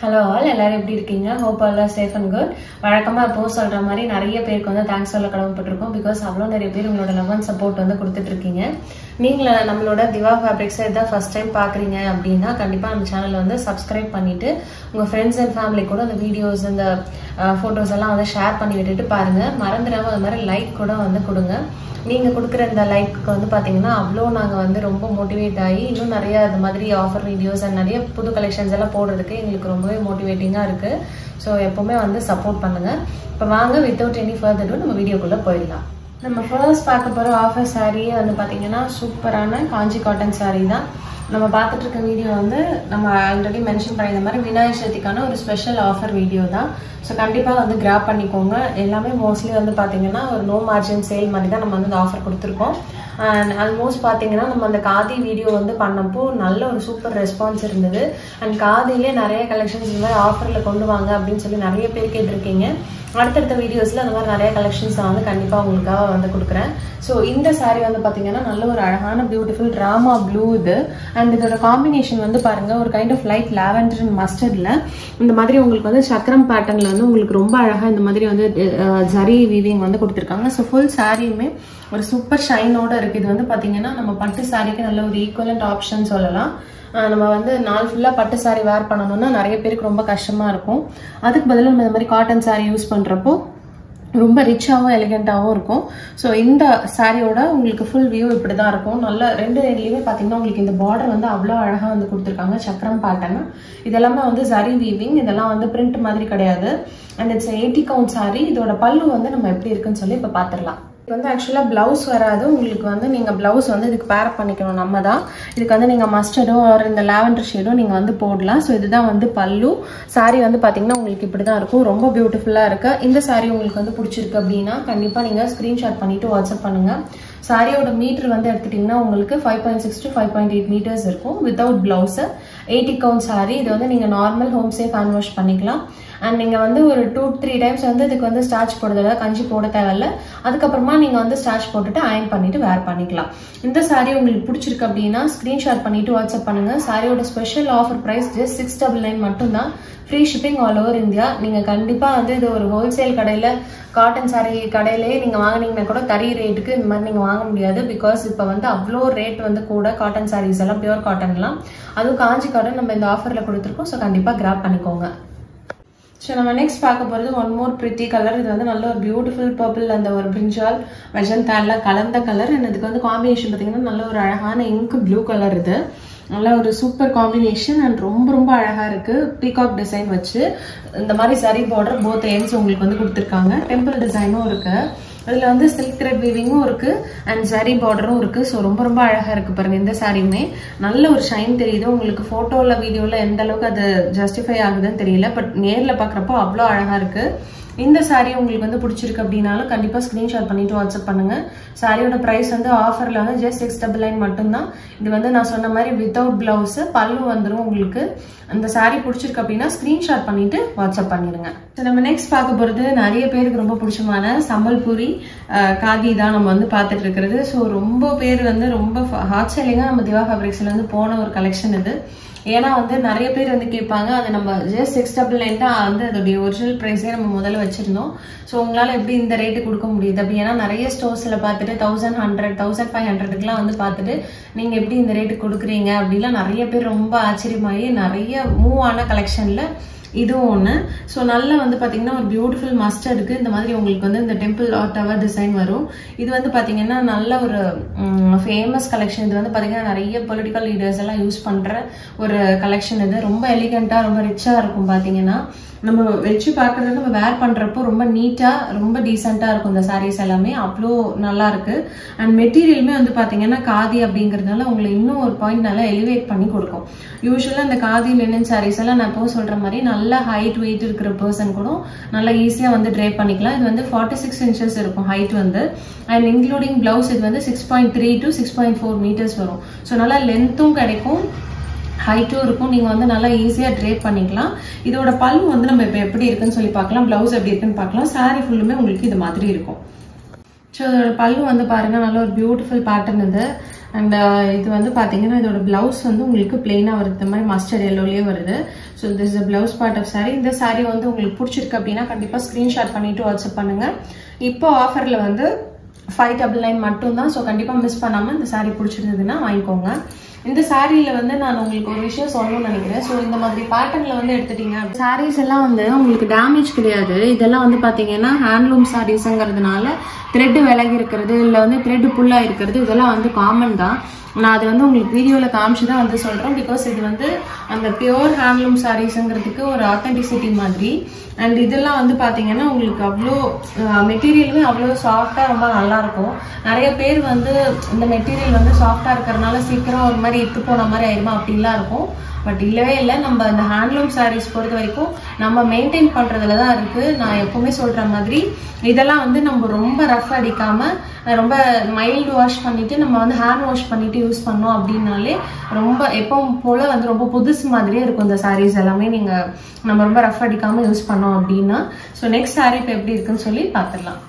Hello all, எல்லாரும் எப்படி இருக்கீங்க? Hope all are safe and good. வழக்கமா இப்போ சொல்ற மாதிரி நிறைய பேருக்கு வந்து தேங்க்ஸ் சொல்ல கடமைப்பட்டிருக்கோம். பிகாஸ் அவ்வளோ நிறைய பேர் உங்களோட லவ் அண்ட் சப்போர்ட் வந்து கொடுத்துட்டு இருக்கீங்க. நீங்கள நம்மளோட திவா ஃபேப்ரிக்ஸ் இதான் ஃபர்ஸ்ட் டைம் பாக்குறீங்க அப்படின்னா கண்டிப்பா நம்ம சேனலை வந்து சப்ஸ்கிரைப் பண்ணிட்டு உங்க ஃப்ரெண்ட்ஸ் அண்ட் ஃபேமிலி கூட அந்த வீடியோஸ் இந்த போட்டோஸ் எல்லாம் வந்து ஷேர் பண்ணி விட்டுட்டு பாருங்க. மறந்துடாம அது மாதிரி லைக் கூட வந்து கொடுங்க. நீங்க கொடுக்குற இந்த லைக்கு வந்து பாத்தீங்கன்னா அவ்வளோ நாங்க வந்து ரொம்ப மோட்டிவேட் ஆகி இன்னும் நிறைய இந்த மாதிரி ஆஃபர் வீடியோஸ் அண்ட் நிறைய புது கலெக்ஷன்ஸ் எல்லாம் போடுறதுக்கு எங்களுக்கு ரொம்பவே மோட்டிவேட்டிங்கா இருக்கு. ஸோ எப்பவுமே வந்து சப்போர்ட் பண்ணுங்க. இப்போ வாங்க வித்தவுட் எனி ஃபர்தர் டு நம்ம வீடியோக்குள்ள போயிடலாம். நம்ம ஃபர்ஸ்ட் பார்க்க போற ஆஃபர் சாரீ வந்து பாத்தீங்கன்னா சூப்பரான காஞ்சி காட்டன் சாரீ தான். நம்ம பார்த்துட்டு இருக்க வீடியோ வந்து நம்ம ஆல்ரெடி மென்ஷன் பண்ணியிருந்த மாதிரி விநாயகர் சதுர்த்திக்கான ஒரு ஸ்பெஷல் ஆஃபர் வீடியோ தான். ஸோ கண்டிப்பாக வந்து கிராப் பண்ணிக்கோங்க. எல்லாமே மோஸ்ட்லி வந்து பார்த்தீங்கன்னா ஒரு நோ மார்ஜின் சேல் மாதிரி தான் நம்ம வந்து ஆஃபர் கொடுத்துருக்கோம். அண்ட் ஆல்மோஸ்ட் பார்த்தீங்கன்னா நம்ம அந்த காதி வீடியோ வந்து பண்ணப்போ நல்ல ஒரு சூப்பர் ரெஸ்பான்ஸ் இருந்தது. அண்ட் காதிலே நிறைய கலெக்ஷன்ஸ் இந்த மாதிரி ஆஃபரில் கொண்டு வாங்க அப்படின்னு சொல்லி நிறைய பேர் கேட்டிருக்கீங்க. அடுத்தடுத்த வீடியோஸில் அந்த மாதிரி நிறைய கலெக்ஷன்ஸ் நான் வந்து கண்டிப்பாக உங்களுக்காக வந்து கொடுக்குறேன். ஸோ இந்த சாரீ வந்து பார்த்தீங்கன்னா நல்ல ஒரு அழகான பியூட்டிஃபுல் ராமா ப்ளூ இது. அண்ட் இதோட காம்பினேஷன் வந்து பாருங்க ஒரு kind of light lavender and மஸ்டர்ட்ல இந்த மாதிரி உங்களுக்கு வந்து சக்கரம் பேட்டர்ன்ல வந்து உங்களுக்கு ரொம்ப அழகா இந்த மாதிரி வந்து ஜரி வீவிங் வந்து கொடுத்துருக்காங்க. ஸோ ஃபுல் சாரியுமே ஒரு சூப்பர் ஷைனோட இருக்கு. இது வந்து பாத்தீங்கன்னா நம்ம பட்டு சாரிக்கு நல்ல ஒரு ஈக்குவலண்ட் ஆப்ஷன் சொல்லலாம். நம்ம வந்து நாள் ஃபுல்லா பட்டு சாரி வேர் பண்ணணும்னா நிறைய பேருக்கு ரொம்ப கஷ்டமா இருக்கும். அதுக்கு பதிலாக நம்ம இந்த மாதிரி காட்டன் சாரி யூஸ் பண்றப்போ ரொம்ப ரிச்சாகவும் எலிகென்ட்டாகவும் இருக்கும். ஸோ இந்த சாரியோட உங்களுக்கு ஃபுல் வியூ இப்படி தான் இருக்கும். நல்ல ரெண்டு ரெண்டுலேயுமே பார்த்தீங்கன்னா உங்களுக்கு இந்த பார்டர் வந்து அவ்வளோ அழகாக வந்து கொடுத்துருக்காங்க. சக்கரம் பேட்டர்ன் இதெல்லாமே வந்து ஜரி வீவிங், இதெல்லாம் வந்து பிரிண்ட் மாதிரி கிடையாது. And it's 80 count sorry. இதோட பல்லு வந்து நம்ம எப்படி இருக்குன்னு சொல்லி இப்போ பார்த்துடலாம். இது வந்து ஆக்சுவலாக பிளவுஸ் வராது. உங்களுக்கு வந்து நீங்கள் பிளவுஸ் வந்து இதுக்கு பேர் பண்ணிக்கணும் நம்ம தான். இதுக்கு வந்து நீங்கள் மஸ்டர்டோ ஒரு இந்த லாவெண்டர் ஷேடோ நீங்கள் வந்து போடலாம். ஸோ இதுதான் வந்து பல்லு. சாரி வந்து பார்த்தீங்கன்னா உங்களுக்கு இப்படி தான் இருக்கும். ரொம்ப பியூட்டிஃபுல்லாக இருக்கு. இந்த சாரி உங்களுக்கு வந்து பிடிச்சிருக்கு அப்படின்னா கண்டிப்பாக நீங்கள் ஸ்க்ரீன்ஷாட் பண்ணிட்டு வாட்ஸ்அப் பண்ணுங்க. சாரியோட மீட்டர் வந்து எடுத்துட்டீங்கன்னா உங்களுக்கு 5.6 to 5.8 மீட்டர்ஸ் இருக்கும் வித்தவுட் பிளவுஸ். 80 count sorry. இது வந்து நீங்கள் normal home safe hand wash பண்ணிக்கலாம். அண்ட் நீங்கள் வந்து ஒரு 2-3 டைம்ஸ் வந்து இதுக்கு வந்து ஸ்டார்ச் போடுறதில்ல, கஞ்சி போட தேவையில்ல. அதுக்கப்புறமா நீங்கள் வந்து ஸ்டார்ச் போட்டுட்டு அயன் பண்ணிட்டு வேர் பண்ணிக்கலாம். இந்த சாரி உங்களுக்கு பிடிச்சிருக்கு அப்படின்னா ஸ்கிரீன்ஷாட் பண்ணிட்டு வாட்ஸ்அப் பண்ணுங்க. சாரியோட ஸ்பெஷல் ஆஃபர் பிரைஸ் ஜஸ்ட் 699 மட்டும்தான். Free shipping all over India. நீங்கள் கண்டிப்பாக வந்து இது ஒரு ஹோல்சேல் கடையில் காட்டன் சாரி கடையிலே நீங்கள் வாங்கினீங்கன்னா கூட தறி ரேட்டுக்கு இந்த மாதிரி நீங்கள் வாங்க முடியாது. பிகாஸ் இப்போ வந்து அவ்வளோ ரேட் வந்து கூட காட்டன் சாரீஸ் எல்லாம் பியூர் காட்டன்லாம், அதுவும் காஞ்சி காட்டன் நம்ம இந்த ஆஃபரில் கொடுத்துருக்கோம். ஸோ கண்டிப்பாக கிராப் பண்ணிக்கோங்க. ஸோ நம்ம நெக்ஸ்ட் பார்க்க போகிறது ஒன் மோர் பிரிட்டி கலர். இது வந்து நல்ல ஒரு பியூட்டிஃபுல் பர்பிள் அந்த ஒரு பிரிஞ்சால் மெஜந்தா எல்லாம் கலந்த கலர். அண்ட் இதுக்கு வந்து காம்பினேஷன் பார்த்தீங்கன்னா நல்ல ஒரு அழகான இங்க் ப்ளூ கலர். இது நல்ல ஒரு சூப்பர் காம்பினேஷன் அண்ட் ரொம்ப ரொம்ப அழகா இருக்கு. பீகாக் டிசைன் வச்சு இந்த மாதிரி சரி பார்டர் போத் எண்ட்ஸ் உங்களுக்கு வந்து கொடுத்துருக்காங்க. டெம்பிள் டிசைனும் இருக்கு. அதுல வந்து சில்க் த்ரெட் வீவிங்கும் இருக்கு அண்ட் ஜரி பார்டரும் இருக்கு. ஸோ ரொம்ப ரொம்ப அழகா இருக்கு பாருங்க. இந்த சாரியுமே நல்ல ஒரு ஷைன் தெரியுது. உங்களுக்கு போட்டோல வீடியோல எந்த அளவுக்கு அது ஜஸ்டிஃபை ஆகுதுன்னு தெரியல, பட் நேர்ல பாக்குறப்போ அவ்வளோ அழகா இருக்கு. இந்த சாரி உங்களுக்கு வந்து பிடிச்சிருக்கு அப்படின்னாலும் கண்டிப்பா ஸ்கிரீன்ஷாட் பண்ணிட்டு வாட்ஸ்அப் பண்ணுங்க. சாரியோட பிரைஸ் வந்து ஆஃபர்ல வந்து ஜஸ்ட் 699 மட்டும்தான். இது வந்து நான் சொன்ன மாதிரி வித்தவுட் பிளவுஸ், பல்லு வந்துடும் உங்களுக்கு. அந்த சாரி பிடிச்சிருக்கு அப்படின்னா ஸ்கிரீன்ஷாட் பண்ணிட்டு வாட்ஸ்அப் பண்ணிடுங்க. நம்ம நெக்ஸ்ட் பார்க்க போறது நிறைய பேருக்கு ரொம்ப பிடிச்சமான சம்பல்பூரி காதி தான் நம்ம வந்து பார்த்துட்டு இருக்கிறது. ஸோ ரொம்ப பேர் வந்து ரொம்ப ஹாட் செல்லிங்கா நம்ம திவா ஃபேப்ரிக்ஸ்ல வந்து போன ஒரு கலெக்ஷன் இது. ஏன்னா வந்து நிறைய பேர் வந்து கேட்பாங்க. அது நம்ம ஜஸ்ட் 699 தான் வந்து அதோடைய ஒரிஜினல் ப்ரைஸே நம்ம முதல்ல வச்சிருந்தோம். ஸோ உங்களால எப்படி இந்த ரேட்டு கொடுக்க முடியுது அப்படி? ஏன்னா நிறைய ஸ்டோர்ஸ்ல பார்த்துட்டு 1100, 1500க்குலாம் வந்து பார்த்துட்டு நீங்க எப்படி இந்த ரேட்டு கொடுக்குறீங்க அப்படிலாம் நிறைய பேர் ரொம்ப ஆச்சரியமாயி நிறைய மூவ் ஆன கலெக்ஷன்ல இதுவும் ஒன்று. ஸோ நல்லா வந்து பார்த்தீங்கன்னா ஒரு பியூட்டிஃபுல் மஸ்டர்டுக்கு இந்த மாதிரி உங்களுக்கு வந்து இந்த டெம்பிள் டவர் டிசைன் வரும். இது வந்து பார்த்தீங்கன்னா நல்ல ஒரு ஃபேமஸ் கலெக்ஷன். இது வந்து பார்த்தீங்கன்னா நிறைய பொலிட்டிக்கல் லீடர்ஸ் எல்லாம் யூஸ் பண்ணுற ஒரு கலெக்ஷன். இது ரொம்ப எலிகென்ட்டாக ரொம்ப ரிச்சாக இருக்கும். பார்த்தீங்கன்னா நம்ம வச்சு பார்க்கறது நம்ம வேர் பண்றப்போ ரொம்ப நீட்டா ரொம்ப டீசெண்டா இருக்கும். இந்த சாரீஸ் எல்லாமே அவ்வளோ நல்லா இருக்கு. அண்ட் மெட்டீரியலுமே வந்து பாத்தீங்கன்னா காதி அப்படிங்கறதுனால உங்களை இன்னும் ஒரு பாயிண்ட் நல்லா எலிவேட் பண்ணி கொடுக்கும். யூஸ்வலா இந்த காதி லினன் சாரீஸ் எல்லாம் நான் இப்போ சொல்ற மாதிரி நல்ல ஹைட் வெயிட் இருக்கிற பர்சன் கூட நல்லா ஈஸியா வந்து ட்ரேப் பண்ணிக்கலாம். இது வந்து 46 inches இருக்கும் ஹைட் வந்து. அண்ட் இன்க்ளூடிங் பிளவுஸ் இது வந்து 6.3 to 6.4 மீட்டர்ஸ் வரும். ஸோ நல்லா லென்த்தும் கிடைக்கும், ஹைட்டும் இருக்கும். நீங்க வந்து நல்லா ஈஸியா ட்ரேப் பண்ணிக்கலாம். இதோட பல்லு வந்து நம்ம இப்ப எப்படி இருக்குன்னு சொல்லி பார்க்கலாம், பிளவுஸ் எப்படி இருக்குன்னு பார்க்கலாம். சாரி ஃபுல்லுமே உங்களுக்கு இது மாதிரி இருக்கும். ஸோ இதோட பல்லு வந்து பாருங்கள் நல்ல ஒரு பியூட்டிஃபுல் பேட்டர்ன் இது. அண்ட் இது வந்து பார்த்தீங்கன்னா இதோட பிளவுஸ் வந்து உங்களுக்கு பிளெயினாக வருது, மாதிரி மஸ்டர்ட் எல்லோலேயே வருது. So this is blouse part of sari. இந்த சாரீ வந்து உங்களுக்கு பிடிச்சிருக்கு அப்படின்னா கண்டிப்பாக ஸ்க்ரீன்ஷாட் பண்ணிவிட்டு வாட்ஸ்அப் பண்ணுங்கள். இப்போ ஆஃபரில் வந்து 599 மட்டும்தான். ஸோ கண்டிப்பாக மிஸ் பண்ணாமல் இந்த சாரீ பிடிச்சிருந்ததுன்னா வாங்கிக்கோங்க. இந்த சாரியில் வந்து நான் உங்களுக்கு ஒரு விஷயம் சொல்லணும்னு நினைக்கிறேன். ஸோ இந்த மாதிரி பேட்டர்னில் வந்து எடுத்துட்டீங்க சாரீஸ் எல்லாம் வந்து உங்களுக்கு டேமேஜ் கிடையாது. இதெல்லாம் வந்து பார்த்தீங்கன்னா ஹேண்ட்லூம் சாரீஸுங்கிறதுனால த்ரெட்டு விலகி இருக்கிறது இல்லை வந்து த்ரெட்டு புல்லாக இருக்கிறது இதெல்லாம் வந்து காமன் தான். நான் அது வந்து உங்களுக்கு வீடியோவில் காமிச்சு தான் வந்து சொல்கிறேன். பிகாஸ் இது வந்து அந்த பியோர் ஹேண்ட்லூம் சாரீஸுங்கிறதுக்கு ஒரு ஆத்தென்டிசிட்டி மாதிரி. அண்ட் இதெல்லாம் வந்து பார்த்தீங்கன்னா உங்களுக்கு அவ்வளோ மெட்டீரியலுமே அவ்வளோ சாஃப்டாக ரொம்ப நல்லாயிருக்கும். நிறைய பேர் வந்து இந்த மெட்டீரியல் வந்து சாஃப்டாக இருக்கிறதுனால சீக்கிரம் ஒரு மாதிரி இட்டு போன மாதிரி ஆயிடுமா அப்படின்லாம் இருக்கும். பட் இல்லவே இல்லை. நம்ம இந்த ஹேண்ட்லூம் சாரீஸ் பொறுத்த வரைக்கும் நம்ம மெயின்டைன் பண்ணுறதுல தான் இருக்குது. நான் எப்போவுமே சொல்கிற மாதிரி இதெல்லாம் வந்து நம்ம ரொம்ப ரஃப் அடிக்காமல் ரொம்ப மைல்டு வாஷ் பண்ணிவிட்டு நம்ம வந்து ஹேண்ட் வாஷ் பண்ணிவிட்டு யூஸ் பண்ணோம் அப்படின்னாலே ரொம்ப எப்பவும் போல் வந்து ரொம்ப புதுசு மாதிரியே இருக்கும் இந்த சாரீஸ் எல்லாமே. நீங்கள் நம்ம ரொம்ப ரஃப் அடிக்காமல் யூஸ் பண்ணோம் அப்படின்னா. ஸோ நெக்ஸ்ட் சாரீ இப்போ எப்படி இருக்குன்னு சொல்லி பார்த்துடலாம்.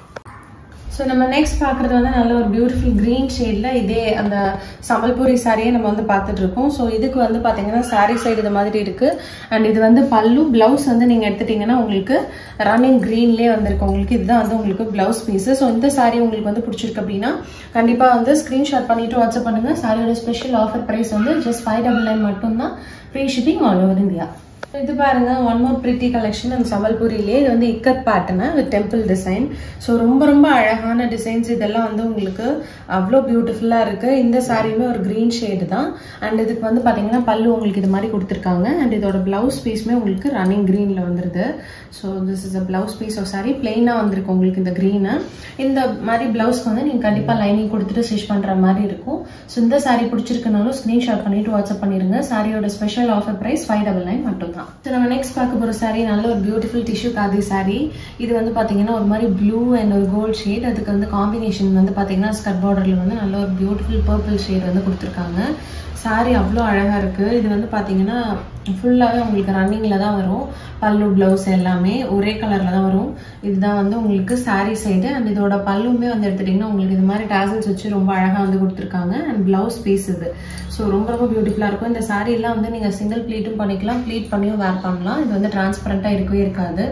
ஸோ நம்ம நெக்ஸ்ட் பார்க்குறது வந்து நல்ல ஒரு பியூட்டிஃபுல் க்ரீன் ஷேடில் இதே அந்த சம்பல்பூரி சாரியை நம்ம வந்து பார்த்துட்ருக்கோம். ஸோ இதுக்கு வந்து பார்த்தீங்கன்னா சாரீ சைடு இது மாதிரி இருக்குது. அண்ட் இது வந்து பல்லு. ப்ளவுஸ் வந்து நீங்கள் எடுத்துட்டிங்கன்னா உங்களுக்கு ரன்னிங் க்ரீன்லேயே வந்திருக்கு. உங்களுக்கு இதுதான் வந்து உங்களுக்கு ப்ளவுஸ் பீஸு. ஸோ இந்த சாரீ உங்களுக்கு வந்து பிடிச்சிருக்கு அப்படின்னா கண்டிப்பாக வந்து ஸ்க்ரீன்ஷாட் பண்ணிவிட்டு வாட்ஸ்அப் பண்ணுங்கள். சாரியோட ஸ்பெஷல் ஆஃபர் ப்ரைஸ் வந்து ஜஸ்ட் 599 மட்டும்தான். Free shipping all over India. இது பாருங்க ஒன் மோர் பிரிட்டி கலெக்ஷன் அந்த சம்பல்பூரிலேயே. இது வந்து ikat pattern with temple design. So ரொம்ப ரொம்ப அழகான டிசைன்ஸ் இதெல்லாம் வந்து உங்களுக்கு அவ்வளோ பியூட்டிஃபுல்லாக இருக்குது. இந்த சாரியுமே ஒரு க்ரீன் ஷேடு தான். அண்ட் இதுக்கு வந்து பார்த்தீங்கன்னா பல்லு உங்களுக்கு இது மாதிரி கொடுத்துருக்காங்க. அண்ட் இதோட பிளவுஸ் பீஸுமே உங்களுக்கு ரன்னிங் க்ரீனில் வந்துடுது. So this is a blouse piece of sari. பிளெயினாக வந்திருக்கு உங்களுக்கு இந்த க்ரீனு. இந்த மாதிரி பிளவுஸ்க்கு வந்து நீங்கள் கண்டிப்பாக லைனிங் கொடுத்துட்டு ஸ்டிச் பண்ணுற மாதிரி இருக்கும். ஸோ இந்த சாரி பிடிச்சிருக்குனாலும் ஸ்க்ரீன்ஷாட் பண்ணிவிட்டு வாட்ஸ்அப் பண்ணிடுங்க. சாரியோட ஸ்பெஷல் ஆஃபர் ப்ரைஸ் 599 மட்டும்தான். ஸோ நம்ம நெக்ஸ்ட் பார்க்க போகிற சாரீ நல்ல ஒரு பியூட்டிஃபுல் டிஷ்யூ காதி சாரீ. இது வந்து பார்த்தீங்கன்னா ஒரு மாதிரி ப்ளூ அண்ட் ஒரு கோல்ட் ஷேட். அதுக்கு வந்து காம்பினேஷன் வந்து பார்த்தீங்கன்னா ஸ்கர்ட் பார்டரில் வந்து நல்ல ஒரு பியூட்டிஃபுல் பர்பிள் ஷேட் வந்து கொடுத்துருக்காங்க. சாரீ அவ்வளோ அழகாக இருக்குது. இது வந்து பார்த்தீங்கன்னா ஃபுல்லாகவே உங்களுக்கு ரன்னிங்கில் தான் வரும். பல்லு ப்ளவுஸ் எல்லாமே ஒரே கலரில் தான் வரும். இதுதான் வந்து உங்களுக்கு சாரீ சைடு. அண்ட் இதோட பல்லுமே வந்து எடுத்துட்டிங்கன்னா உங்களுக்கு இது மாதிரி டாசல்ஸ் வச்சு ரொம்ப அழகாக வந்து கொடுத்துருக்காங்க. அண்ட் ப்ளவுஸ் பீஸ் இது. ஸோ ரொம்ப ரொம்ப பியூட்டிஃபுல்லாக இருக்கும். இந்த சாரீலாம் வந்து நீங்கள் சிங்கிள் ப்ளீட்டும் பண்ணிக்கலாம், ப்ளீட் பண்ணியும் வேர் பண்ணலாம். இது வந்து டிரான்ஸ்பரண்ட்டாக இருக்கவே இருக்காது.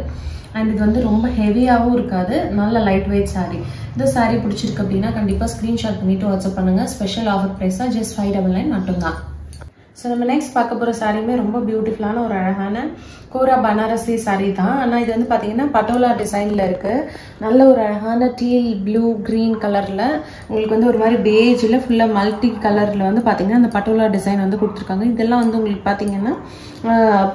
அண்ட் இது வந்து ரொம்ப ஹெவியாகவும் இருக்காது. நல்ல லைட் வெயிட் சாரீ. இந்த சாரீ பிடிச்சிருக்கு அப்படின்னா கண்டிப்பாக ஸ்க்ரீன்ஷாட் பண்ணிவிட்டு வாட்ஸ்அப் பண்ணுங்கள். ஸ்பெஷல் ஆஃபர் ப்ரைஸாக ஜஸ்ட் 599 மட்டும்தான். ஸோ நம்ம நெக்ஸ்ட் பார்க்க போகிற சாரியுமே ரொம்ப பியூட்டிஃபுல்லான ஒரு அழகான கோரா பனாரசி சாரீ தான். ஆனால் இது வந்து பார்த்தீங்கன்னா பட்டோலா டிசைனில் இருக்குது. நல்ல ஒரு அழகான டீல் ப்ளூ க்ரீன் கலரில் உங்களுக்கு வந்து ஒரு மாதிரி பேஜில் ஃபுல்லாக மல்டி கலரில் வந்து பார்த்தீங்கன்னா அந்த பட்டோலா டிசைன் வந்து கொடுத்துருக்காங்க. இதெல்லாம் வந்து உங்களுக்கு பார்த்தீங்கன்னா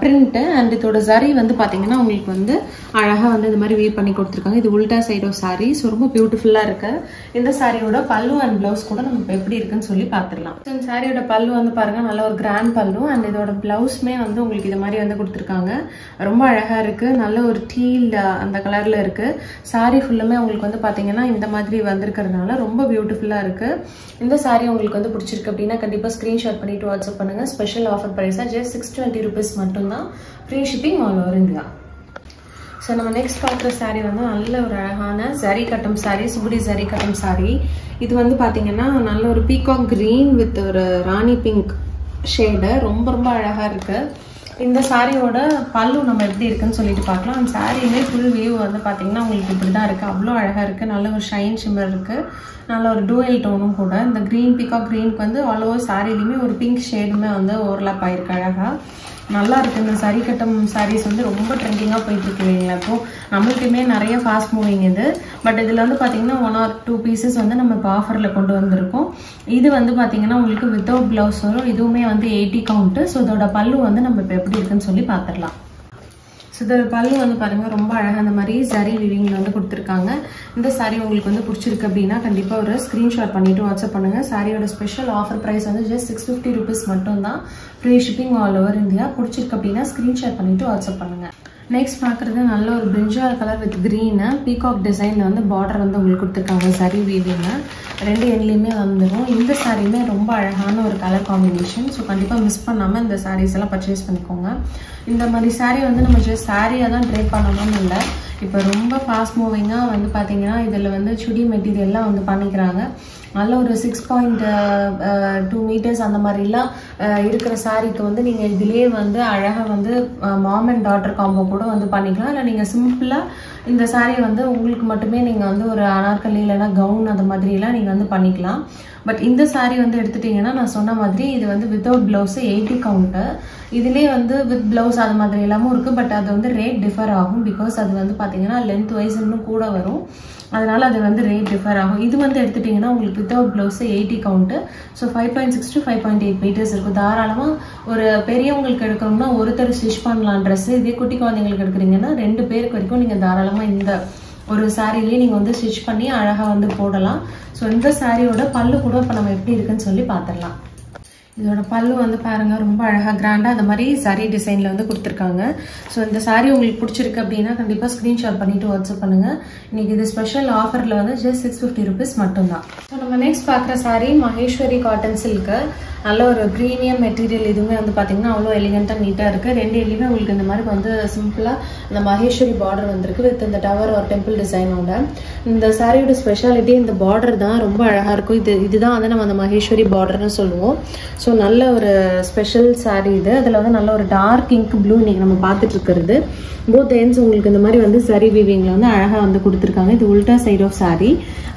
பிரிண்ட்டு. அண்ட் இதோட சரி வந்து பார்த்தீங்கன்னா உங்களுக்கு வந்து அழகாக வந்து இது மாதிரி வீவ் பண்ணி கொடுத்துருக்காங்க. இது உல்டா சைட் ஆஃப் சாரீ. ஸோ ரொம்ப பியூட்டிஃபுல்லாக இருக்குது. இந்த சாரியோட பல்லு அண்ட் ப்ளவுஸ் கூட நம்ம இப்போ எப்படி இருக்குன்னு சொல்லி பார்த்துடலாம். ஸோ இந்த சாரியோட பல்லு வந்து பாருங்கள் நல்ல ஒரு கிராண்ட் பல்லு. அண்ட் இதோட ப்ளவுஸ்மே வந்து உங்களுக்கு இது மாதிரி வந்து கொடுத்துருக்காங்க. ரொம்ப அழகாக இருக்குது. நல்ல ஒரு டீல் அந்த கலரில் இருக்குது. சாரீ ஃபுல்லுமே உங்களுக்கு வந்து பார்த்தீங்கன்னா இந்த மாதிரி வந்திருக்கிறதுனால ரொம்ப பியூட்டிஃபுல்லாக இருக்குது. இந்த சாரீ உங்களுக்கு வந்து பிடிச்சிருக்கு அப்படின்னா கண்டிப்பாக ஸ்க்ரீன்ஷாட் பண்ணிவிட்டு வாட்ஸ்அப் பண்ணுங்கள். ஸ்பெஷல் ஆஃபர் ப்ரைஸாக ஜஸ்ட் 620 rupees மட்டும்தான். Free shipping all over India. So நம்ம நெக்ஸ்ட் பார்க்குற சாரீ வந்து நல்ல ஒரு அழகான சரி கட்டம் சாரீ, சுகுடி சரி கட்டம் சாரீ. இது வந்து பார்த்தீங்கன்னா நல்ல ஒரு பீகாக் க்ரீன் வித் ஒரு ராணி பிங்க் ஷேடு. ரொம்ப ரொம்ப அழகாக இருக்குது. இந்த சாரியோட பல்லு நம்ம எப்படி இருக்குன்னு சொல்லிட்டு பார்க்கலாம். அந்த சாரியுமே ஃபுல் வியூ வந்து பார்த்தீங்கன்னா உங்களுக்கு இப்படி தான் இருக்குது. அவ்வளோ அழகாக இருக்குது. நல்ல ஒரு ஷைன் ஷிம்மர் இருக்குது. நல்ல ஒரு டூயல் டோனும் கூட. இந்த க்ரீன் பீகாக் க்ரீனுக்கு வந்து ஆல் ஓவர் சாரிலையுமே ஒரு பிங்க் ஷேடுமே வந்து ஓவர்லாப் ஆகிருக்கு. அழகாக நல்லா இருக்குது. இந்த சரி கட்டம் சாரீஸ் வந்து ரொம்ப ட்ரெண்டிங்காக போயிட்டுருக்கு இல்லைங்களா. இப்போது நம்மளுக்குமே நிறைய ஃபாஸ்ட் மூவிங் இது. பட் இதில் வந்து பார்த்தீங்கன்னா 1 or 2 pieces வந்து நம்ம இப்போ ஆஃபரில் கொண்டு வந்திருக்கோம். இது வந்து பார்த்தீங்கன்னா உங்களுக்கு வித்தவுட் ப்ளவுஸ் வரும். இதுவுமே வந்து 80 கவுண்ட்டு. ஸோ இதோட பல்லு வந்து நம்ம இப்போ எப்படி இருக்குன்னு சொல்லி பார்த்துடலாம். ஸோ இதோட பல்லு வந்து பாருங்கள் ரொம்ப அழகாக அந்த மாதிரி சரி விவிங்கில் வந்து கொடுத்துருக்காங்க. இந்த சாரீ உங்களுக்கு வந்து பிடிச்சிருக்கு அப்படின்னா கண்டிப்பாக ஒரு ஸ்க்ரீன்ஷாட் பண்ணிவிட்டு வாட்ஸ்அப் பண்ணுங்கள். சாரியோட ஸ்பெஷல் ஆஃபர் ப்ரைஸ் வந்து ஜஸ்ட் 650 rupees மட்டும்தான். Free shipping all over India. பிடிச்சிருக்கு அப்படின்னா ஸ்க்ரீன்ஷாட் பண்ணிவிட்டு வாட்ஸ்அப் பண்ணுங்கள். நெக்ஸ்ட் பார்க்குறது நல்ல ஒரு பிரிஞ்சால் கலர் வித் க்ரீனு பீகாக் டிசைனில் வந்து பார்டர் வந்து உங்களுக்கு கொடுத்துருக்காங்க சரி வீவிங்கு. 2 எண்ட்லேயுமே வந்துடும். இந்த சாரியுமே ரொம்ப அழகான ஒரு கலர் காம்பினேஷன். ஸோ கண்டிப்பாக மிஸ் பண்ணாமல் இந்த சாரீஸ் எல்லாம் பர்ச்சேஸ் பண்ணிக்கோங்க. இந்த மாதிரி சாரீ வந்து நம்ம ஜஸ்ட் சாரியாக தான் ட்ரை பண்ணணும்னு இல்லை. இப்போ ரொம்ப ஃபாஸ்ட் மூவிங்காக வந்து பார்த்தீங்கன்னா இதில் வந்து சுடி மெட்டீரியல்லாம் வந்து பண்ணிக்கிறாங்க. நல்ல ஒரு 6.2 மீட்டர்ஸ் அந்த மாதிரிலாம் இருக்கிற சாரீக்கு வந்து நீங்கள் இதிலே வந்து அழகாக வந்து மாம் அண்ட் டாட்டர் காம்போ கூட வந்து பண்ணிக்கலாம். இல்லை நீங்கள் சிம்பிளாக இந்த சாரீ வந்து உங்களுக்கு மட்டுமே நீங்கள் வந்து ஒரு அனார்கலி இல்லைன்னா கவுன் அந்த மாதிரிலாம் நீங்கள் வந்து பண்ணிக்கலாம். பட் இந்த சாரீ வந்து எடுத்துட்டிங்கன்னா நான் சொன்ன மாதிரி இது வந்து வித்தவுட் ப்ளவுஸு 80 கவுண்ட்டு. இதிலே வந்து வித் ப்ளவுஸ் அது மாதிரி எல்லாமும் இருக்குது. பட் அது வந்து ரேட் டிஃபர் ஆகும். பிகாஸ் அது வந்து பார்த்தீங்கன்னா லென்த் வைஸ் இன்னும் கூட வரும். அதனால அது வந்து ரேட் டிஃபர் ஆகும். இது வந்து எடுத்துட்டிங்கன்னா உங்களுக்கு without blouse 80 count. So 5.6 to 5.8 metres இருக்கும். தாராளமாக ஒரு பெரியவங்களுக்கு எடுக்கணும்னா ஒருத்தர் ஸ்டிச் பண்ணலாம் ட்ரெஸ்ஸு. இதே குட்டி குழந்தைங்களுக்கு எடுக்கிறீங்கன்னா 2 பேருக்கு வரைக்கும் நீங்கள் தாராளமாக இந்த ஒரு சாரிலேயே நீங்கள் வந்து ஸ்டிச் பண்ணி அழகாக வந்து போடலாம். ஸோ இந்த சாரியோட பல்லு கூட இப்போ நம்ம எப்படி இருக்குன்னு சொல்லி பார்த்துடலாம். இதோட பல்லு வந்து பாருங்க ரொம்ப அழகாக கிராண்டாக அந்த மாதிரி சாரீ டிசைனில் வந்து கொடுத்துருக்காங்க. ஸோ இந்த சாரீ உங்களுக்கு பிடிச்சிருக்கு அப்படின்னா கண்டிப்பாக ஸ்க்ரீன்ஷாட் பண்ணிவிட்டு வாட்ஸ்அப் பண்ணுங்கள். இன்றைக்கி இது ஸ்பெஷல் ஆஃபரில் வந்து ஜஸ்ட் 650 rupees மட்டும்தான். ஸோ நம்ம நெக்ஸ்ட் பார்க்குற சாரீ மகேஸ்வரி காட்டன் சில்க்கு. நல்ல ஒரு ப்ரீமியம் மெட்டீரியல். இதுவுமே வந்து பார்த்தீங்கன்னா அவ்வளோ எலிகெண்ட்டாக நீட்டாக இருக்குது. 2 எல்லையுமே உங்களுக்கு இந்த மாதிரி வந்து சிம்பிளாக இந்த மகேஸ்வரி பார்டர் வந்திருக்கு வித் இந்த டவர் ஒரு டெம்பிள் டிசைனோட. இந்த சாரியோட ஸ்பெஷாலிட்டி இந்த பார்டர் தான் ரொம்ப அழகாக இருக்கும். இதுதான் வந்து நம்ம அந்த மகேஸ்வரி பார்டர்னு சொல்லுவோம். ஸோ நல்ல ஒரு ஸ்பெஷல் சாரீ இது. அதில் வந்து நல்ல ஒரு டார்க் இங்க் ப்ளூ இன்னைக்கு நம்ம பார்த்துட்டு இருக்கிறது. போத் எண்ட்ஸ் உங்களுக்கு இந்த மாதிரி வந்து சரி வீவிங்கில் வந்து அழகாக வந்து கொடுத்துருக்காங்க. இது உல்டா சைட் ஆஃப் சாரீ.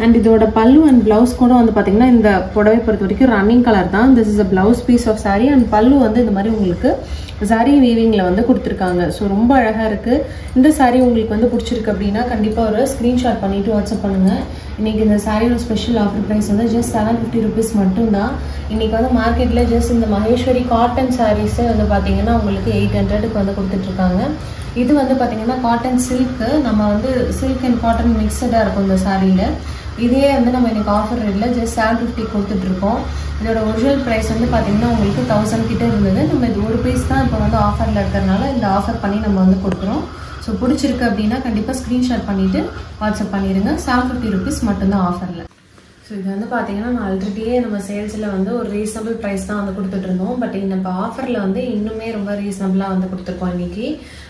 அண்ட் இதோட பல்லு அண்ட் பிளவுஸ் கூட வந்து பார்த்தீங்கன்னா இந்த புடவை பொறுத்த வரைக்கும் ரன்னிங் கலர் தான். This is a blouse piece of sari. And பல்லு வந்து இந்த மாதிரி உங்களுக்கு சாரீ வீவிங்கில் வந்து கொடுத்துருக்காங்க. ஸோ ரொம்ப அழகாக இருக்குது. இந்த சாரீ உங்களுக்கு வந்து பிடிச்சிருக்கு அப்படின்னா கண்டிப்பாக ஒரு ஸ்க்ரீன்ஷாட் பண்ணிவிட்டு வாட்ஸ்அப் பண்ணுங்கள். இன்றைக்கி இந்த சாரியோட ஸ்பெஷல் ஆஃபர் ப்ரைஸ் வந்து ஜஸ்ட் 750 rupees மட்டும்தான். இன்றைக்கி வந்து மார்க்கெட்டில் ஜஸ்ட் இந்த மகேஸ்வரி காட்டன் சாரீஸே வந்து பார்த்தீங்கன்னா உங்களுக்கு 800க்கு வந்து கொடுத்துட்ருக்காங்க. இது வந்து பார்த்தீங்கன்னா காட்டன் சில்க்கு. நம்ம வந்து சில்க் அண்ட் காட்டன் மிக்சடாக இருக்கும் இந்த சாரியில். இதே வந்து நம்ம இன்றைக்கி ஆஃபர் ரேட்டில் ஜஸ்ட் 750 கொடுத்துட்ருக்கோம். இதோட ஒரிஜினல் ப்ரைஸ் வந்து பார்த்தீங்கன்னா உங்களுக்கு 1000 கிட்டே இருந்தது. நம்ம இது ஒரு பீஸ் தான் இப்போ வந்து ஆஃபரில் இருக்கிறதுனால இந்த ஆஃபர் பண்ணி நம்ம வந்து கொடுக்குறோம். ஸோ பிடிச்சிருக்கு அப்படின்னா கண்டிப்பாக ஸ்க்ரீன்ஷாட் பண்ணிவிட்டு வாட்ஸ்அப் பண்ணிடுங்க. 750 rupees மட்டும்தான் ஆஃபரில். ஸோ இது வந்து பார்த்தீங்கன்னா நான் ஆல்ரெடியே நம்ம சேல்ஸில் வந்து ஒரு ரீசனபிள் ப்ரைஸ் தான் வந்து கொடுத்துட்ருந்தோம். பட் இந்த இப்போ ஆஃபரில் வந்து இன்னுமே ரொம்ப ரீசனபிளாக வந்து கொடுத்துருக்கோம். இன்றைக்கி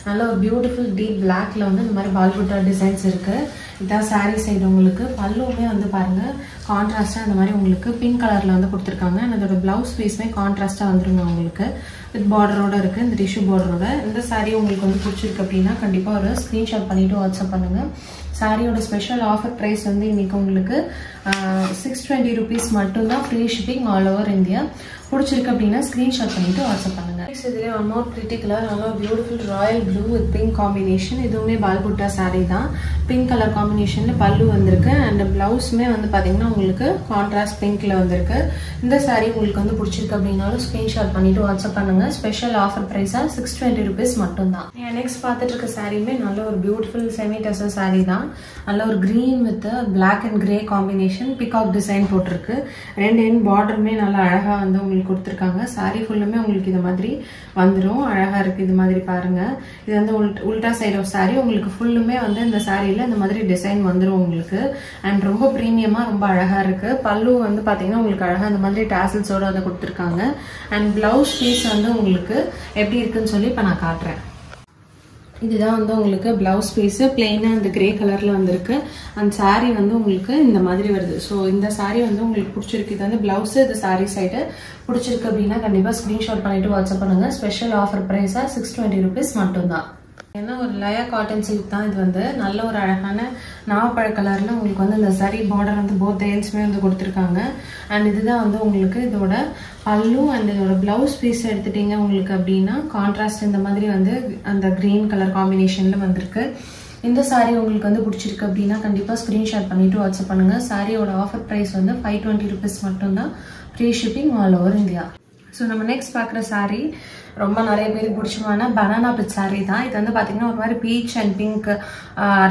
நல்ல ஒரு பியூட்டிஃபுல் டீப் பிளாக்ல வந்து இந்த மாதிரி பால்புட்டா டிசைன்ஸ் இருக்குது. இதான் சாரீ சைடு. உங்களுக்கு பல்லுமே வந்து பாருங்கள் கான்ட்ராஸ்டாக இந்த மாதிரி உங்களுக்கு பிங்க் கலரில் வந்து கொடுத்துருக்காங்க. அண்ட் அதோட ப்ளவுஸ் பீஸுமே கான்ட்ராஸ்டாக வந்துருங்க உங்களுக்கு வித் பார்டரோட இருக்குது. இந்த டிஷ்யூ பார்டரோட இந்த சாரீ உங்களுக்கு வந்து பிடிச்சிருக்கு அப்படின்னா கண்டிப்பாக ஒரு ஸ்க்ரீன்ஷாட் பண்ணிவிட்டு வாட்ஸ்அப் பண்ணுங்கள். சாரியோட ஸ்பெஷல் ஆஃபர் ப்ரைஸ் வந்து இன்றைக்கி உங்களுக்கு 620 rupees மட்டும்தான். Free shipping all over India. பிடிச்சிருக்கு அப்படின்னா ஸ்க்ரீன்ஷாட் பண்ணிவிட்டு வாட்ஸ்அப் பண்ணுங்கள். இதுலேயே ஒன் மோர் பிரிட்டி கலர் நல்லா beautiful Royal blue with pink combination. இதுவுமே பால்புட்டா சாரீ தான். பிங்க் கலர் காம்பினேஷனில் பல்லு வந்திருக்கு. அண்ட் ப்ளவுஸுமே வந்து பார்த்தீங்கன்னா உங்களுக்கு கான்ட்ராஸ்ட் பிங்க்கில் வந்திருக்கு. இந்த சாரீ உங்களுக்கு வந்து பிடிச்சிருக்கு அப்படின்னாலும் ஸ்க்ரீன்ஷாட் பண்ணிவிட்டு வாட்ஸ்அப் பண்ணுங்கள். ஸ்பெஷல் ஆஃபர் ப்ரைஸாக 620 rupees மட்டும்தான். நெக்ஸ்ட் பார்த்துட்டு இருக்க சாரீமே நல்ல ஒரு பியூட்டிஃபுல் செமி டசர் சாரீ தான். நல்ல ஒரு green with black and grey combination peacock design போட்டிருக்கு. 2 எண்ட் பார்டருமே நல்லா அழகாக வந்து உங்களுக்கு கொடுத்துருக்காங்க. சாரீ ஃபுல்லுமே உங்களுக்கு இது மாதிரி வந்துடும். அழகாக இருக்குது. இது மாதிரி பாருங்கள். இது வந்து உல்டா சைட் ஆஃப் சாரீ. உங்களுக்கு ஃபுல்லுமே வந்து இந்த சாரியில் இந்த மாதிரி டிசைன் வந்துடும் உங்களுக்கு. அண்ட் ரொம்ப ப்ரீமியமாக ரொம்ப அழகாக இருக்குது. பல்லு வந்து பார்த்தீங்கன்னா உங்களுக்கு அழகாக இந்த மாதிரி டாசல்ஸோடு வந்து கொடுத்துருக்காங்க. அண்ட் ப்ளவுஸ் பீஸ் வந்து உங்களுக்கு எப்படி இருக்குன்னு சொல்லி இப்போ நான் காட்டுறேன். இதுதான் வந்து உங்களுக்கு பிளவுஸ் பீஸு பிளெயினாக இந்த கிரே கலரில் வந்திருக்கு. அந்த சாரீ வந்து உங்களுக்கு இந்த மாதிரி வருது. ஸோ இந்த சாரீ வந்து உங்களுக்கு பிடிச்சிருக்கு. இது வந்து பிளவுஸு, இது சாரீ சைடு. பிடிச்சிருக்கு அப்படின்னா கண்டிப்பாக ஸ்க்ரீன்ஷாட் பண்ணிவிட்டு வாட்ஸ்அப் பண்ணுங்கள். ஸ்பெஷல் ஆஃபர் ப்ரைஸாக 620 rupees மட்டும்தான். ஏன்னா ஒரு லயா காட்டன் சில்க் தான். இது வந்து நல்ல ஒரு அழகான நாவப்பழ கலரில் உங்களுக்கு வந்து இந்த சரி பார்டர் வந்து போத் எண்ட்ஸுமே வந்து கொடுத்துருக்காங்க. அண்ட் இதுதான் வந்து உங்களுக்கு இதோட பல்லு. அண்ட் இதோட பிளவுஸ் பீஸ் எடுத்துட்டீங்க உங்களுக்கு அப்படின்னா கான்ட்ராஸ்ட் இந்த மாதிரி வந்து அந்த கிரீன் கலர் காம்பினேஷனில் வந்திருக்கு. இந்த சாரீ உங்களுக்கு வந்து பிடிச்சிருக்கு அப்படின்னா கண்டிப்பாக ஸ்க்ரீன்ஷாட் பண்ணிவிட்டு வாட்ஸ்அப் பண்ணுங்கள். சாரியோட ஆஃபர் ப்ரைஸ் வந்து 520 rupees மட்டும்தான். Free shipping all over India. So நம்ம நெக்ஸ்ட் பார்க்குற சாரீ ரொம்ப நிறைய பேருக்கு பிடிச்சமான பனானா பிட் சாரீ தான். இது வந்து பார்த்தீங்கன்னா ஒரு மாதிரி peach and pink,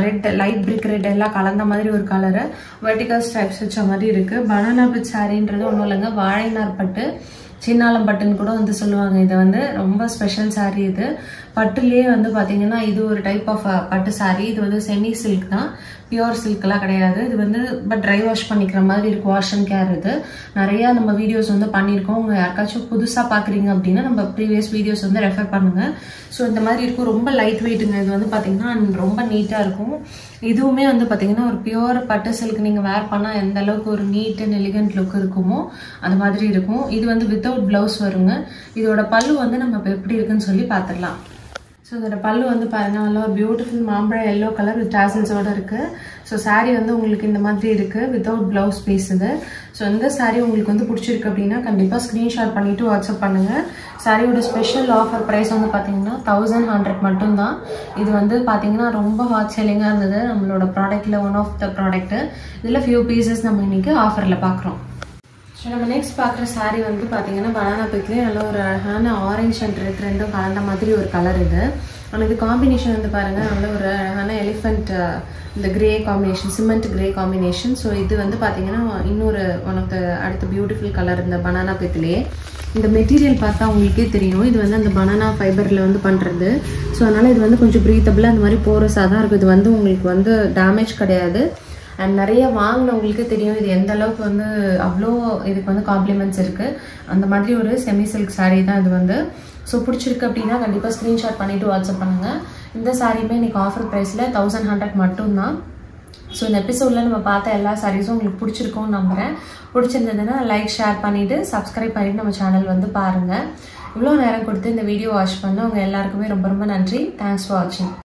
red, light brick red எல்லாம் கலந்த மாதிரி ஒரு கலரு வெர்டிகல் ஸ்ட்ரைப்ஸ் வச்ச மாதிரி இருக்குது. பனானா பிட் சாரீன்றது ஒன்றும் இல்லைங்க, வாழைநார் பட்டு, சின்னாலம் பட்டுன்னு கூட வந்து சொல்லுவாங்க. இது வந்து ரொம்ப ஸ்பெஷல் சாரீ. இது பட்டுலேயே வந்து பார்த்தீங்கன்னா இது ஒரு டைப் ஆஃப் பட்டு சாரீ. இது வந்து செமி சில்க் தான், பியூர் சில்க்லாம் கிடையாது. இது வந்து பட் ட்ரை வாஷ் பண்ணிக்கிற மாதிரி இருக்கும், வாஷ் அண்ட் கேர். இது நிறையா நம்ம வீடியோஸ் வந்து பண்ணியிருக்கோம். உங்கள் யாருக்காச்சும் புதுசாக பார்க்குறீங்க அப்படின்னா நம்ம ப்ரீவியஸ் வீடியோஸ் வந்து ரெஃபர் பண்ணுங்கள். ஸோ இந்த மாதிரி இருக்கும், ரொம்ப லைட் வெயிட்டுங்க. இது வந்து பார்த்தீங்கன்னா ரொம்ப நீட்டாக இருக்கும். இதுவுமே வந்து பார்த்தீங்கன்னா ஒரு பியூர் பட்டு சில்க். நீங்கள் வேர் பண்ணால் எந்த அளவுக்கு ஒரு நீட் அண்ட் எலிகன்ட் லுக் இருக்குமோ அந்த மாதிரி இருக்கும். இது வந்து வித்தவுட் ப்ளவுஸ் வருங்க. இதோட பல்லு வந்து நம்ம இப்போ எப்படி இருக்குன்னு சொல்லி பார்த்துடலாம். ஸோ இதோட பல்லு வந்து பாருங்கள், நல்லா ஒரு பியூட்டிஃபுல் மாம்பழம் எல்லோ கலர் வித் டாசல்ஸோட இருக்குது. ஸோ சாரீ வந்து உங்களுக்கு இந்த மாதிரி இருக்குது, வித்தவுட் ப்ளவுஸ் பீஸ் இது. ஸோ இந்த சாரீ உங்களுக்கு வந்து பிடிச்சிருக்கு அப்படின்னா கண்டிப்பாக ஸ்க்ரீன்ஷாட் பண்ணிவிட்டு வாட்ஸ்அப் பண்ணுங்கள். சாரியோட ஸ்பெஷல் ஆஃபர் ப்ரைஸ் வந்து பார்த்தீங்கன்னா 1100 மட்டும்தான். இது வந்து பார்த்தீங்கன்னா ரொம்ப ஹாட் செல்லிங்காக இருந்தது நம்மளோட ப்ராடக்ட்டில், ஒன் ஆஃப் த ப்ராடக்ட்டு. இதில் ஃபியூ பீசஸ் நம்ம இன்றைக்கி ஆஃபரில் பார்க்குறோம். ஸோ நம்ம நெக்ஸ்ட் பார்க்குற சாரீ வந்து பார்த்தீங்கன்னா பனானா பிக்லேயே நல்ல ஒரு அழகான ஆரஞ்ச் அண்ட் ரெட் ரெண்டும் கலந்த மாதிரி ஒரு கலர் இது. ஆனால் இது காம்பினேஷன் வந்து பாருங்கள், நல்ல ஒரு அழகான எலிஃபெண்ட் இந்த grey combination, cement grey combination. So இது வந்து பார்த்தீங்கன்னா இன்னொரு ஒன் ஆஃப் த அடுத்த பியூட்டிஃபுல் கலர் இந்த பனானா பிக்லேயே. இந்த மெட்டீரியல் பார்த்தா உங்களுக்கே தெரியும், இது வந்து அந்த பனானா ஃபைபரில் வந்து பண்ணுறது. ஸோ அதனால் இது வந்து கொஞ்சம் ப்ரீத்தபிளாக அந்த மாதிரி போரஸாக தான் இருக்குது. இது வந்து உங்களுக்கு வந்து டேமேஜ் கிடையாது. அண்ட் நிறைய வாங்கினவங்களுக்கு தெரியும் இது எந்த அளவுக்கு வந்து அவ்வளோ இதுக்கு வந்து காம்ப்ளிமெண்ட்ஸ் இருக்குது. அந்த மாதிரி ஒரு செமி சில்க் சாரீ தான் இது வந்து. ஸோ பிடிச்சிருக்கு அப்படின்னா கண்டிப்பாக ஸ்க்ரீன்ஷாட் பண்ணிவிட்டு வாட்ஸ்அப் பண்ணுங்கள். இந்த சாரியுமே இன்றைக்கி ஆஃபர் ப்ரைஸில் 1100 மட்டும்தான். ஸோ இந்த எபிசோடில் நம்ம பார்த்த எல்லா சாரீஸும் உங்களுக்கு பிடிச்சிருக்கும்னு நம்புகிறேன். பிடிச்சிருந்ததுன்னா லைக், ஷேர் பண்ணிவிட்டு சப்ஸ்கிரைப் பண்ணிவிட்டு நம்ம சேனல் வந்து பாருங்கள். இவ்வளோ நேரம் கொடுத்து இந்த வீடியோ வாட்ச் பண்ண உங்கள் எல்லாருக்குமே ரொம்ப ரொம்ப நன்றி. தேங்க்ஸ் ஃபார் வாட்சிங்.